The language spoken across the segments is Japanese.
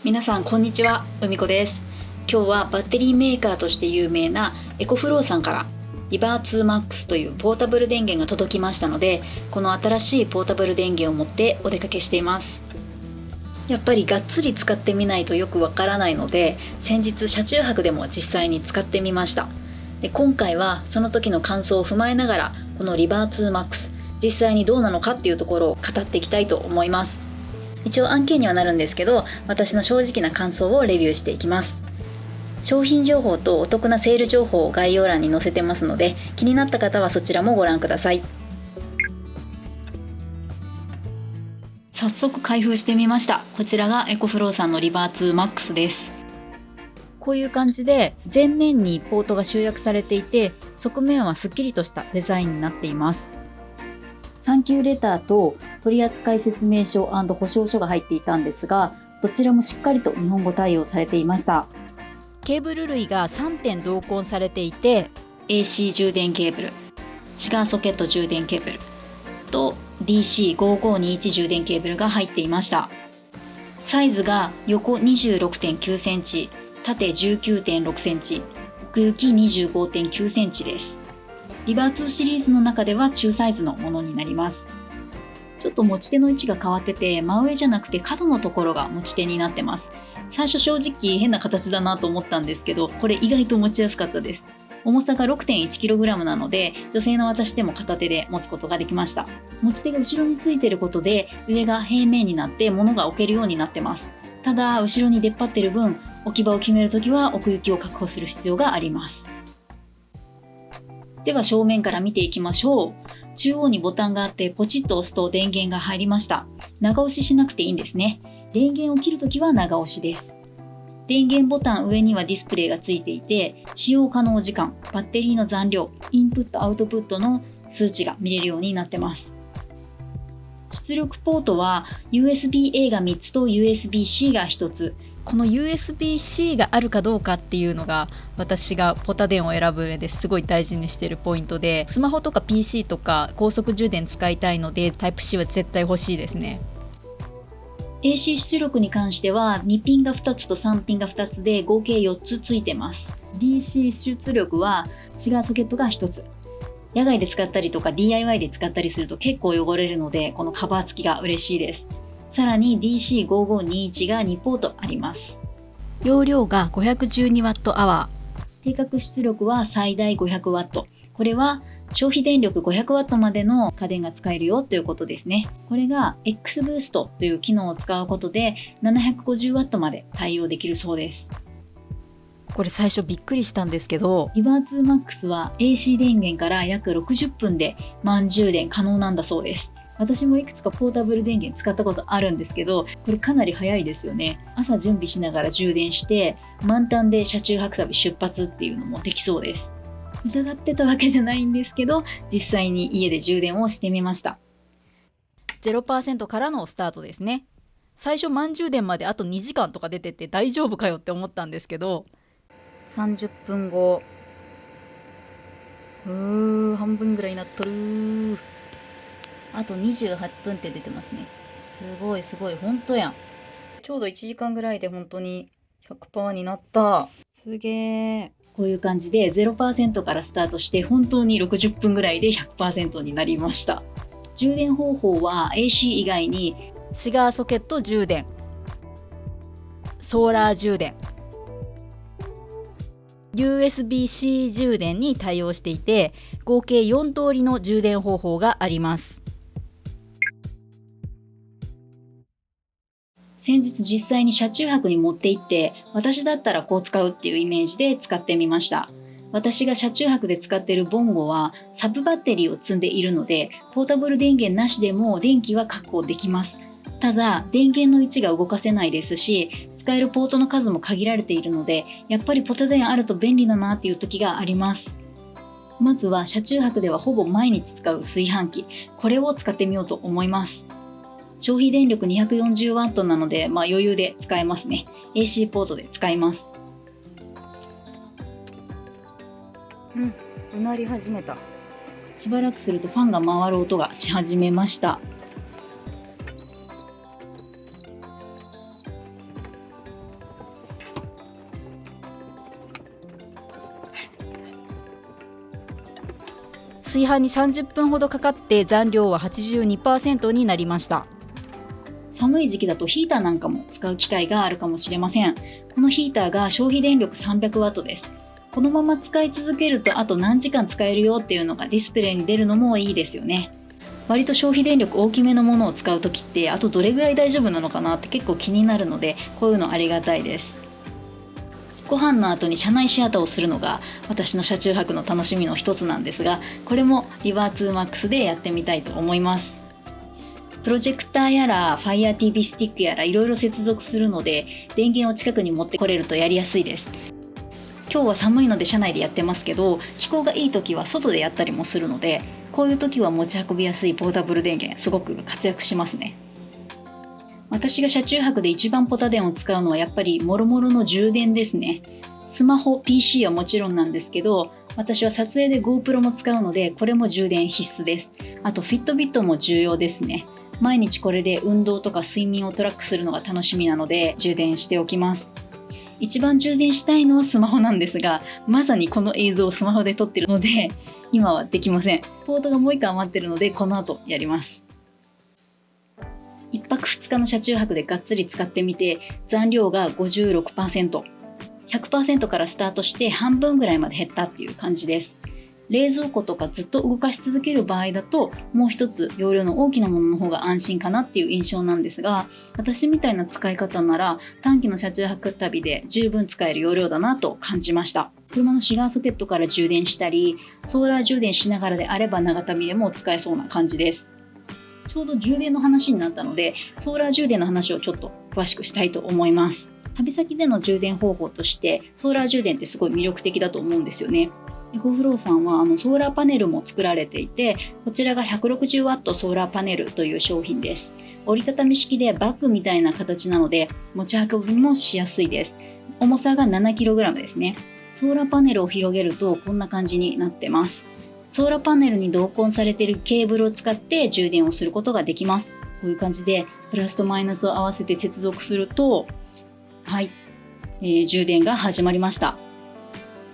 皆さんこんにちは、うみこです。今日はバッテリーメーカーとして有名なエコフローさんからリバー2マックスというポータブル電源が届きましたので、この新しいポータブル電源を持ってお出かけしています。やっぱりがっつり使ってみないとよくわからないので、先日車中泊でも実際に使ってみました。で、今回はその時の感想を踏まえながら、このリバー2マックス実際にどうなのかっていうところを語っていきたいと思います。一応案件にはなるんですけど、私の正直な感想をレビューしていきます。商品情報とお得なセール情報を概要欄に載せてますので、気になった方はそちらもご覧ください。早速開封してみました。こちらがエコフローさんのリバー2マックスです。こういう感じで前面にポートが集約されていて、側面はすっきりとしたデザインになっています。サンキューレターと取扱説明書&保証書が入っていたんですが、どちらもしっかりと日本語対応されていました。ケーブル類が3点同梱されていて、 AC 充電ケーブル、シガーソケット充電ケーブルと DC5521 充電ケーブルが入っていました。サイズが横 26.9 センチ、縦 19.6 センチ、奥行き 25.9 センチです。リバー2シリーズの中では中サイズのものになります。ちょっと持ち手の位置が変わってて、真上じゃなくて角のところが持ち手になってます。最初正直変な形だなと思ったんですけど、これ意外と持ちやすかったです。重さが 6.1kg なので、女性の私でも片手で持つことができました。持ち手が後ろについていることで、上が平面になって物が置けるようになってます。ただ後ろに出っ張っている分、置き場を決めるときは奥行きを確保する必要があります。では正面から見ていきましょう。中央にボタンがあって、ポチッと押すと電源が入りました。長押ししなくていいんですね。電源を切るときは長押しです。電源ボタン上にはディスプレイがついていて、使用可能時間、バッテリーの残量、インプットアウトプットの数値が見れるようになってます。出力ポートは USB-A が3つと USB-C が1つ。この USB-C があるかどうかっていうのが、私がポタ電を選ぶ上ですごい大事にしているポイントで、スマホとか PC とか高速充電使いたいので、タイプ C は絶対欲しいですね。AC 出力に関しては2ピンが2つと3ピンが2つで合計4つついてます。 DC 出力はシガーソケットが1つ。野外で使ったりとか DIY で使ったりすると結構汚れるので、このカバー付きが嬉しいです。さらに DC5521 が2ポートあります。容量が 512Wh。 定格出力は最大 500W。 これは消費電力 500W までの家電が使えるよということですね。これが X ブーストという機能を使うことで 750W まで対応できるそうです。これ最初びっくりしたんですけど、リバー2マックスは AC 電源から約60分で満充電可能なんだそうです。私もいくつかポータブル電源使ったことあるんですけど、これかなり早いですよね。朝準備しながら充電して満タンで車中泊旅出発っていうのもできそうです。疑ってたわけじゃないんですけど、実際に家で充電をしてみました。 0% からのスタートですね。最初満充電まであと2時間とか出てて、大丈夫かよって思ったんですけど、30分後、半分ぐらいになっとる。あと28分って出てますね。すごいすごい、ほんとやん。ちょうど1時間ぐらいで本当に 100% になった。すげー。こういう感じで 0% からスタートして、本当に60分ぐらいで 100% になりました。充電方法は AC 以外にシガーソケット充電、ソーラー充電、USB-C 充電に対応していて、合計4通りの充電方法があります。先日実際に車中泊に持って行って、私だったらこう使うっていうイメージで使ってみました。私が車中泊で使っているボンゴはサブバッテリーを積んでいるので、ポータブル電源なしでも電気は確保できます。ただ電源の位置が動かせないですし、使えるポートの数も限られているので、やっぱりポタ電あると便利だなっていう時があります。まずは車中泊ではほぼ毎日使う炊飯器、これを使ってみようと思います。消費電力 240W なので、余裕で使えますね。AC ポートで使います。うなり始めた。しばらくするとファンが回る音がし始めました。炊飯に30分ほどかかって残量は 82% になりました。寒い時期だとヒーターなんかも使う機会があるかもしれません。このヒーターが消費電力 300W です。このまま使い続けるとあと何時間使えるよっていうのがディスプレイに出るのもいいですよね。割と消費電力大きめのものを使うときってあとどれぐらい大丈夫なのかなって結構気になるので、こういうのありがたいです。ご飯の後に車内シアターをするのが私の車中泊の楽しみの一つなんですが、これもリバー2 MAX でやってみたいと思います。プロジェクターやら Fire TV スティックやらいろいろ接続するので、電源を近くに持ってこれるとやりやすいです。今日は寒いので車内でやってますけど、気候がいい時は外でやったりもするので、こういう時は持ち運びやすいポータブル電源すごく活躍しますね。私が車中泊で一番ポタ電を使うのはやっぱりもろもろの充電ですね。スマホ、PC はもちろんなんですけど、私は撮影で GoPro も使うのでこれも充電必須です。あと Fitbit も重要ですね。毎日これで運動とか睡眠をトラックするのが楽しみなので充電しておきます。一番充電したいのはスマホなんですが、まさにこの映像をスマホで撮ってるので今はできません。ポートがもう1個余ってるのでこの後やります。1泊2日の車中泊でがっつり使ってみて残量が 56%、100% からスタートして半分ぐらいまで減ったっていう感じです。冷蔵庫とかずっと動かし続ける場合だともう一つ容量の大きなものの方が安心かなっていう印象なんですが、私みたいな使い方なら短期の車中泊旅で十分使える容量だなと感じました。車のシガーソケットから充電したりソーラー充電しながらであれば長旅でも使えそうな感じです。ちょうど充電の話になったのでソーラー充電の話をちょっと詳しくしたいと思います。旅先での充電方法としてソーラー充電ってすごい魅力的だと思うんですよね。エコフローさんはソーラーパネルも作られていて、こちらが 160W ソーラーパネルという商品です。折りたたみ式でバッグみたいな形なので持ち運びもしやすいです。重さが 7kg ですね。ソーラーパネルを広げるとこんな感じになってます。ソーラーパネルに同梱されているケーブルを使って充電をすることができます。こういう感じでプラスとマイナスを合わせて接続すると、はい、充電が始まりました。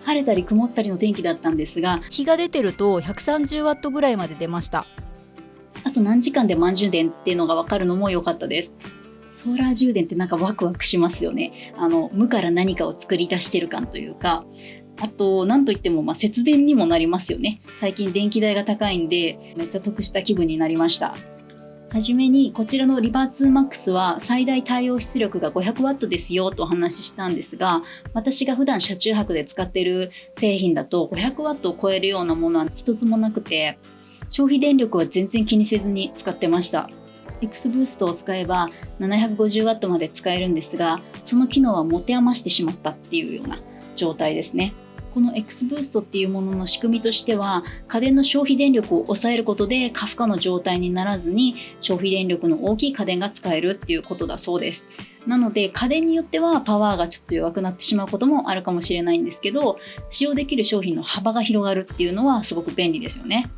晴れたり曇ったりの天気だったんですが、日が出てると 130W ぐらいまで出ました。あと何時間で満充電っていうのが分かるのも良かったです。ソーラー充電ってなんかワクワクしますよね。無から何かを作り出してる感というか、あと何といっても節電にもなりますよね。最近電気代が高いんでめっちゃ得した気分になりました。はじめにこちらのリバー2 MAX は最大対応出力が 500W ですよとお話ししたんですが、私が普段車中泊で使っている製品だと 500W を超えるようなものは一つもなくて、消費電力は全然気にせずに使ってました。X ブーストを使えば 750W まで使えるんですが、その機能は持て余してしまったっていうような状態ですね。この X ブーストっていうものの仕組みとしては、家電の消費電力を抑えることで過負荷の状態にならずに消費電力の大きい家電が使えるっていうことだそうです。なので家電によってはパワーがちょっと弱くなってしまうこともあるかもしれないんですけど、使用できる商品の幅が広がるっていうのはすごく便利ですよね。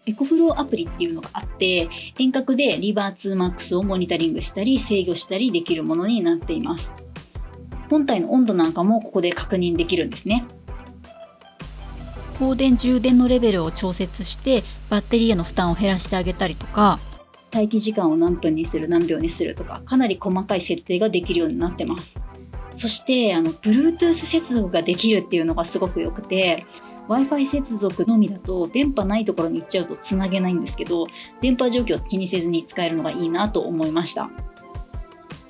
エコフローアプリっていうのがあって、遠隔でリバー2 MAX をモニタリングしたり制御したりできるものになっています。本体の温度なんかもここで確認できるんですね。放電充電のレベルを調節してバッテリーへの負担を減らしてあげたりとか、待機時間を何分にする何秒にするとか、かなり細かい設定ができるようになってます。そしてBluetooth 接続ができるっていうのがすごく良くて、 Wi-Fi 接続のみだと電波ないところに行っちゃうとつなげないんですけど、電波状況を気にせずに使えるのがいいなと思いました。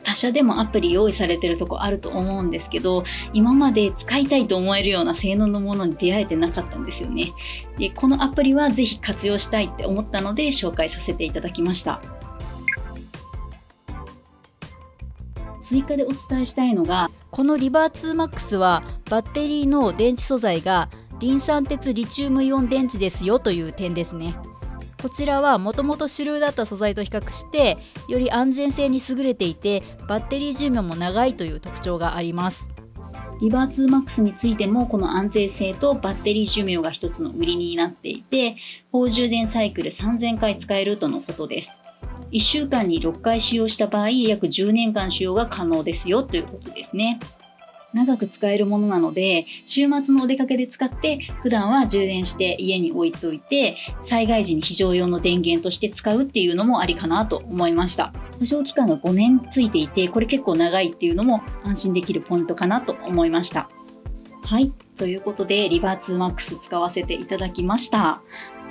他社でもアプリ用意されてるとこあると思うんですけど、今まで使いたいと思えるような性能のものに出会えてなかったんですよね。で、このアプリはぜひ活用したいって思ったので紹介させていただきました。追加でお伝えしたいのが、このリバー2 MAX はバッテリーの電池素材がリン酸鉄リチウムイオン電池ですよという点ですね。こちらはもともと主流だった素材と比較してより安全性に優れていて、バッテリー寿命も長いという特徴があります。リバー2 MAX についてもこの安全性とバッテリー寿命が一つの売りになっていて、高充電サイクル3000回使えるとのことです。1週間に6回使用した場合約10年間使用が可能ですよということですね。長く使えるものなので、週末のお出かけで使って普段は充電して家に置いといて、災害時に非常用の電源として使うっていうのもありかなと思いました。保証期間が5年ついていて、これ結構長いっていうのも安心できるポイントかなと思いました。はい、ということでリバー2マックス使わせていただきました。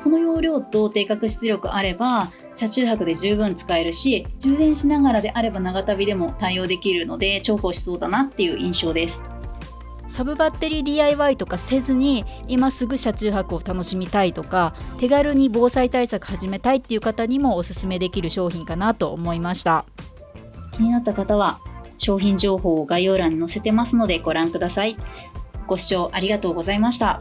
この容量と定格出力あれば車中泊で十分使えるし、充電しながらであれば長旅でも対応できるので重宝しそうだなっていう印象です。サブバッテリー DIY とかせずに今すぐ車中泊を楽しみたいとか、手軽に防災対策始めたいっていう方にもおすすめできる商品かなと思いました。気になった方は商品情報を概要欄に載せてますのでご覧ください。ご視聴ありがとうございました。